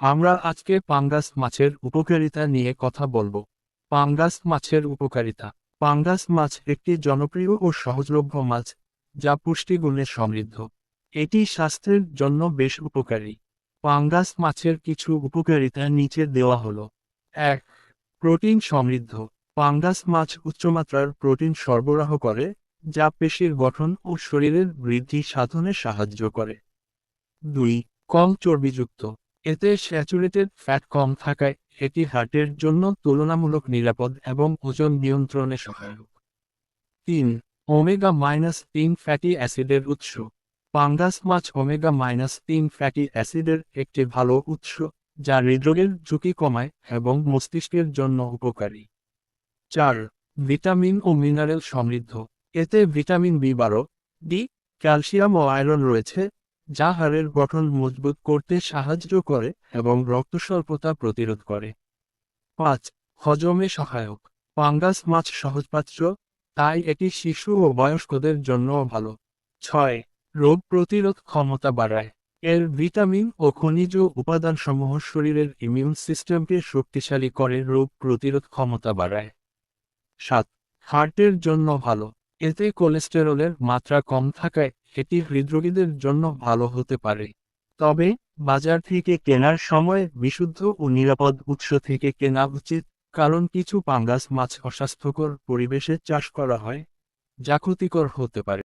আমরা আজকে পাঙ্গাস মাছের উপকারিতা নিয়ে কথা বলবো। পাঙ্গাস মাছের উপকারিতা। পাঙ্গাস মাছ একটি জনপ্রিয় ও সহজলভ্য মাছ, যা পুষ্টিগুণে সমৃদ্ধ। এটি স্বাস্থ্যের জন্য বেশ উপকারী। পাঙ্গাস মাছের কিছু উপকারিতা নিচে দেওয়া হলো। ১. প্রোটিন সমৃদ্ধ। পাঙ্গাস মাছ উচ্চমাত্রার প্রোটিন সরবরাহ করে, যা পেশির গঠন ও শরীরের বৃদ্ধি সাধনে সাহায্য করে। ২. কম চর্বিযুক্ত। এতে স্যাচুরেটেড ফ্যাট কম থাকায় এটি হার্টের জন্য তুলনামূলক নিরাপদ এবং ওজন নিয়ন্ত্রণে সহায়ক। ৩. ওমেগা-3 ফ্যাটি অ্যাসিডের উৎস। পাঙ্গাস মাছ ওমেগা-3 ফ্যাটি অ্যাসিডের একটি ভালো উৎস, যা হৃদরোগের ঝুঁকি কমায় এবং মস্তিষ্কের জন্য উপকারী। ৪. ভিটামিন ও মিনারেল সমৃদ্ধ। এতে ভিটামিন বি12, ডি, ক্যালসিয়াম ও আয়রন রয়েছে, যা হাড়ের গঠন মজবুত করতে সাহায্য করে এবং রক্তস্বল্পতা প্রতিরোধ করে। ৫. হজমে সহায়ক। পাঙ্গাস মাছ সহজপাচ্য, তাই এটি শিশু ও বয়স্কদের জন্যও ভালো। ৬. রোগ প্রতিরোধ ক্ষমতা বাড়ায়। এর ভিটামিন ও খনিজ উপাদানসমূহ শরীরের ইমিউন সিস্টেমকে শক্তিশালী করে রোগ প্রতিরোধ ক্ষমতা বাড়ায়। ৭. হার্টের জন্য ভালো। এতে কোলেস্টেরলের মাত্রা কম থাকায় এটি হৃদরোগীদের জন্য ভালো হতে পারে। তবে বাজার থেকে কেনার সময় বিশুদ্ধ ও নিরাপদ উৎস থেকে কেনা উচিত, কারণ কিছু পাঙ্গাস মাছ অস্বাস্থ্যকর পরিবেশে চাষ করা হয়, যা ক্ষতিকর হতে পারে।